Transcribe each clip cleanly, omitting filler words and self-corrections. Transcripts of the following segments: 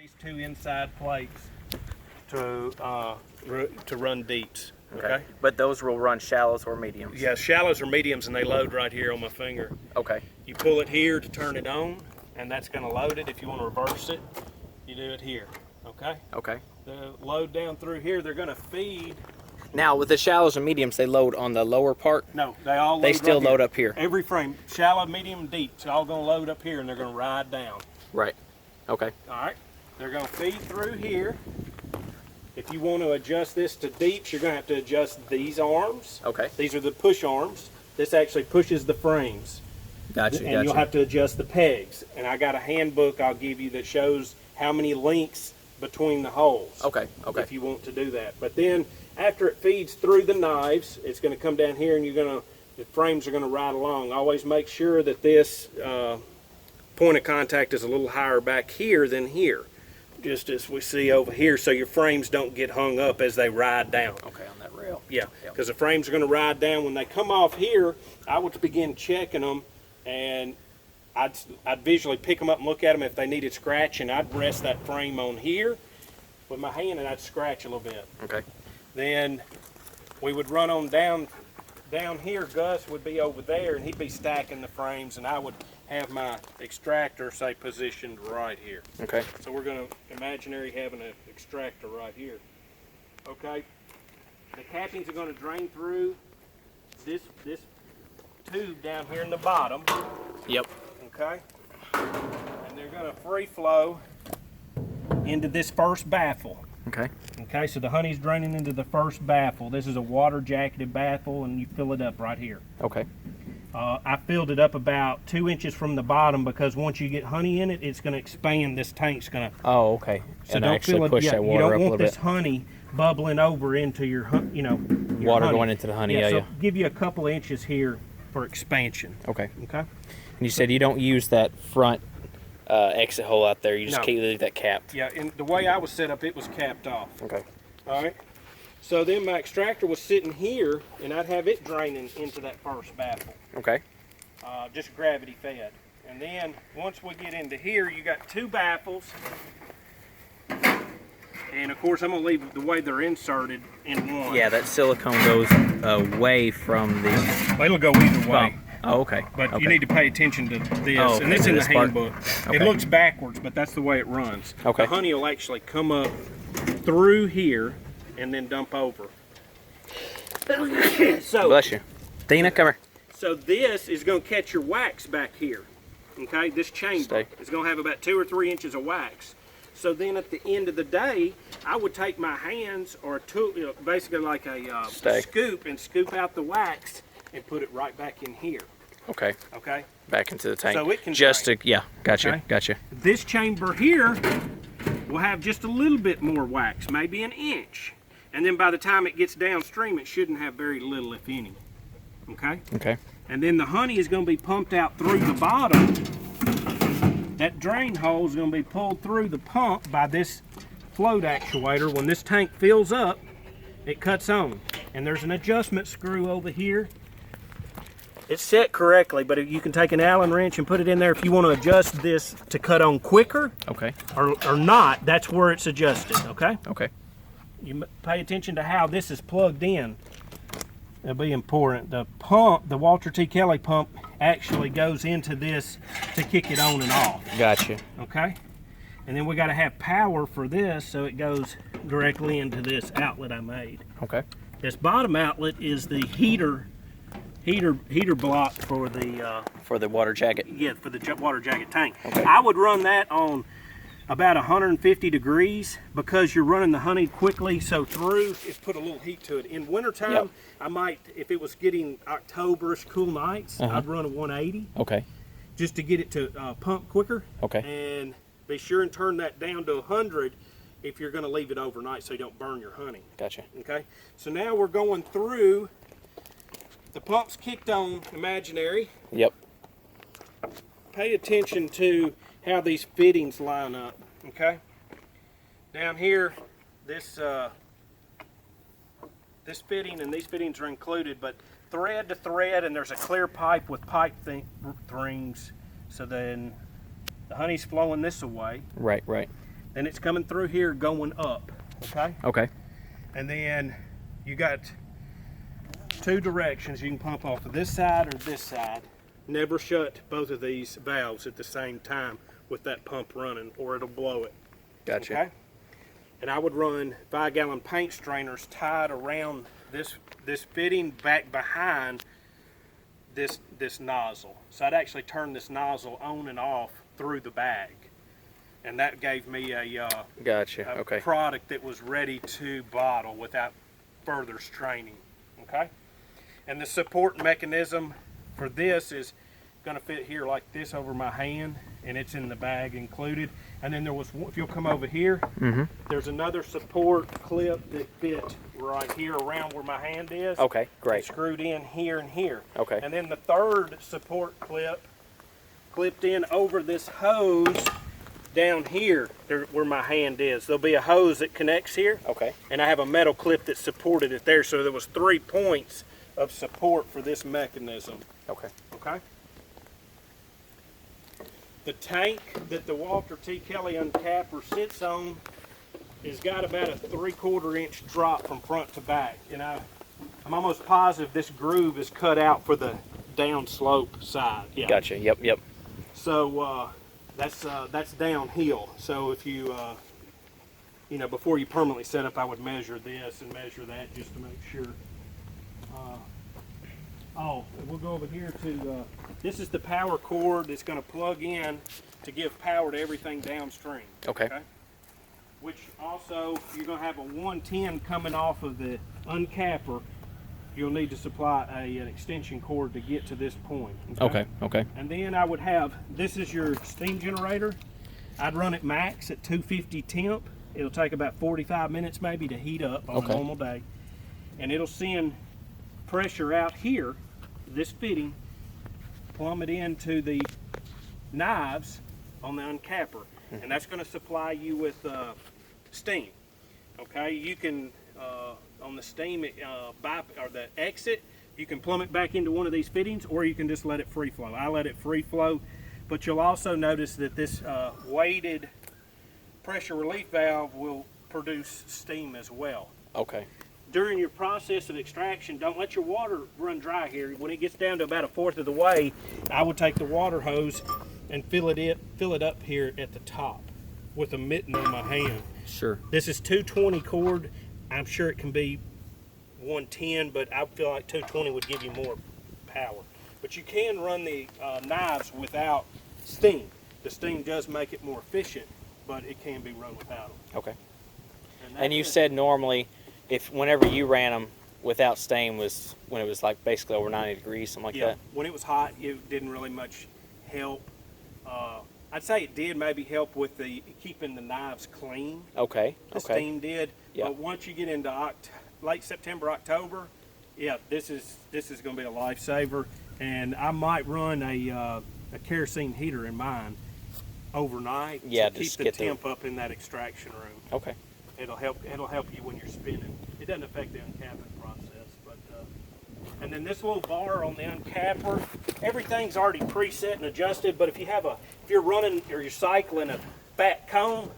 these two inside plates to run deeps. Okay. But those will run shallows or mediums. Yeah, shallows or mediums, and they load right here on my finger. Okay. You pull it here to turn it on, and that's going to load it. If you want to reverse it, you do it here. Okay. Okay. The load down through here, they're going to feed. Now with the shallows and mediums, they load on the lower part. No, they all load They still right load here. up here. Every frame, shallow, medium, deep, it's all going to load up here, and they're going to ride down. Right. Okay. All right. They're going to feed through here. If you want to adjust this to deeps, you're going to have to adjust these arms. Okay. These are the push arms. This actually pushes the frames. Gotcha. And you'll have to adjust the pegs. And I got a handbook I'll give you that shows how many links between the holes. Okay. Okay. If you want to do that. But then after it feeds through the knives, it's going to come down here, and the frames are going to ride along. Always make sure that this point of contact is a little higher back here than here, just as we see over here, so your frames don't get hung up as they ride down. Okay, on that rail. Yeah, Yep. because the frames are going to ride down. When they come off here, I would begin checking them, and I'd visually pick them up and look at them. If they needed scratching, I'd rest that frame on here with my hand, and I'd scratch a little bit. Okay. Then we would run on down here. Gus would be over there, and he'd be stacking the frames, and I would have my extractor, say, positioned right here. Okay. So we're going to imaginary having an extractor right here. Okay. The cappings are going to drain through this tube down here in the bottom. Yep. Okay. And they're going to free flow into this first baffle. Okay. Okay, so the honey's draining into the first baffle. This is a water jacketed baffle, and you fill it up right here. Okay. I filled it up about 2 inches from the bottom, because once you get honey in it, it's going to expand. This tank's going to. Oh, okay. So And don't actually fill it. push Yeah, that you water don't up a want little this bit. honey bubbling over into your, your Water honey. going into the honey. Yeah. So Yeah. give you a couple of inches here for expansion. Okay. Okay. And you said you don't use that front exit hole out there. You just No. leave that capped. Yeah, and the way I was set up, it was capped off. Okay. All right. So then my extractor was sitting here, and I'd have it draining into that first baffle. Okay. Just gravity fed. And then once we get into here, you got two baffles. And of course, I'm going to leave the way they're inserted in one. Yeah, that silicone goes away from the It'll go either way. pump. Oh, okay. But okay. you need to pay attention to this. Oh, okay, And it's to in the this part. handbook. It Okay. looks backwards, but that's the way it runs. Okay. The honey will actually come up through here and then dump over. So, Bless you. Dina, come here. so this is going to catch your wax back here. Okay, this chamber Stay. is going to have about 2 or 3 inches of wax. So then at the end of the day, I would take my hands or a tool, basically like a Stay. scoop, and scoop out the wax and put it right back in here. Okay. Okay. Back into the tank. So it can just drain. to, yeah, gotcha, Okay. gotcha. This chamber here will have just a little bit more wax, maybe an inch. And then by the time it gets downstream, it shouldn't have very little, if any. Okay? Okay. And then the honey is going to be pumped out through the bottom. That drain hole is going to be pulled through the pump by this float actuator. When this tank fills up, it cuts on. And there's an adjustment screw over here. It's set correctly, but you can take an Allen wrench and put it in there if you want to adjust this to cut on quicker Okay. or not. That's where it's adjusted, okay? Okay. You pay attention to how this is plugged in. It'll be important. The pump, the Walter T. Kelly pump, actually goes into this to kick it on and off, Gotcha. okay? And then we got to have power for this, so it goes directly into this outlet I made. Okay. This bottom outlet is the heater block for the For the water jacket. for the water jacket tank. Okay. I would run that on about 150 degrees because you're running the honey quickly, so through it put a little heat to it. In wintertime, Yep. I might, if it was getting Octoberish cool nights, Uh-huh. I'd run a 180 Okay. just to get it to pump quicker. Okay. And be sure and turn that down to 100 if you're going to leave it overnight so you don't burn your honey. Gotcha. Okay, so now we're going through. The pump's kicked on imaginary. Yep. Pay attention to how these fittings line up, okay? Down here, this fitting and these fittings are included, but thread to thread, and there's a clear pipe with pipe rings, so then the honey's flowing this way. Right, right. then it's coming through here going up, okay? Okay. And then you got two directions you can pump off of this side or this side. Never shut both of these valves at the same time with that pump running or it'll blow it. Gotcha. Okay? And I would run 5-gallon paint strainers tied around this fitting back behind this nozzle. So I'd actually turn this nozzle on and off through the bag. And that gave me a Gotcha. Okay. product that was ready to bottle without further straining. Okay? And the support mechanism for this is going to fit here like this over my hand, and it's in the bag included. And then there was, if you'll come over here, there's another support clip that fit right here around where my hand is. Okay, great. It's screwed in here and here. Okay. And then the third support clip clipped in over this hose down here where my hand is. There'll be a hose that connects here. Okay. And I have a metal clip that supported it there, so there was 3 points of support for this mechanism. Okay. Okay? The tank that the Walter T. Kelly uncapper sits on has got about a 3/4 inch drop from front to back. And I'm almost positive this groove is cut out for the downslope side. Yeah. Gotcha. Yep. Yep. So that's downhill. So if you before you permanently set up, I would measure this and measure that just to make sure. We'll go over here to this is the power cord that's going to plug in to give power to everything downstream. Okay. Which also you're going to have a 110 coming off of the uncapper. You'll need to supply an extension cord to get to this point. Okay. Okay. And then I would have, this is your steam generator. I'd run it max at 250 temp. It'll take about 45 minutes maybe to heat up on a normal day. And it'll send pressure out here, this fitting, plummet into the knives on the uncapper. And that's going to supply you with steam. Okay, you can, on the steam or the exit, you can plumb it back into one of these fittings, or you can just let it free flow. I let it free flow, but you'll also notice that this weighted pressure relief valve will produce steam as well. Okay. During your process of extraction, don't let your water run dry here. When it gets down to about 1/4 of the way, I would take the water hose and fill it up here at the top with a mitten on my hand. Sure. This is 220 cord. I'm sure it can be 110, but I feel like 220 would give you more power. But you can run the knives without steam. The steam does make it more efficient, but it can be run without them. Okay. that's And you it. said normally, whenever you ran them without steam was when it was like basically over 90 degrees, something like Yeah, that. when it was hot, it didn't really much help. I'd say it did maybe help with keeping the knives clean. Okay. The Okay. steam did. Yeah. But once you get into late September, October, yeah, this is going to be a lifesaver. And I might run a kerosene heater in mine overnight Yeah, to keep just the get the- temp up in that extraction room. Okay. It'll help you when you're spinning. It doesn't affect the uncapping process, but and then this little bar on the uncapper, everything's already preset and adjusted. But if you're running or you're cycling a fat cone,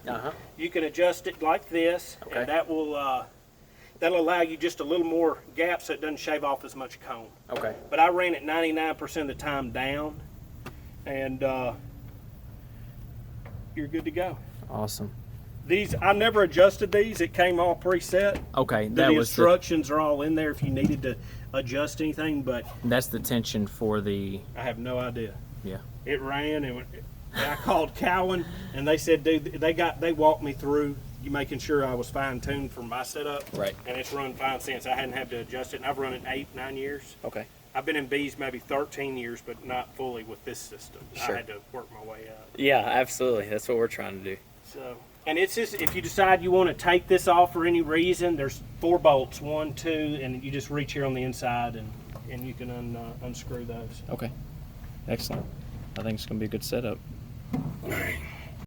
you can adjust it like this, Okay. and that'll allow you just a little more gap so it doesn't shave off as much cone. Okay. But I ran it 99% of the time down, and you're good to go. Awesome. These, I never adjusted these. It came all preset. Okay. The That was instructions are all in there if you needed to adjust anything, but that's the tension for the. I have no idea. Yeah. It ran, and I called Cowan, and they said, dude, they walked me through making sure I was fine-tuned for my setup. Right. And it's run fine since. I hadn't had to adjust it, and I've run it 8-9 years. Okay. I've been in bees maybe 13 years, but not fully with this system. Sure. I had to work my way up. Yeah, absolutely. That's what we're trying to do. So, and it's just, if you decide you want to take this off for any reason, there's 4 bolts, 1, 2, and you just reach here on the inside and you can unscrew those. Okay. Excellent. I think it's going to be a good setup. All right.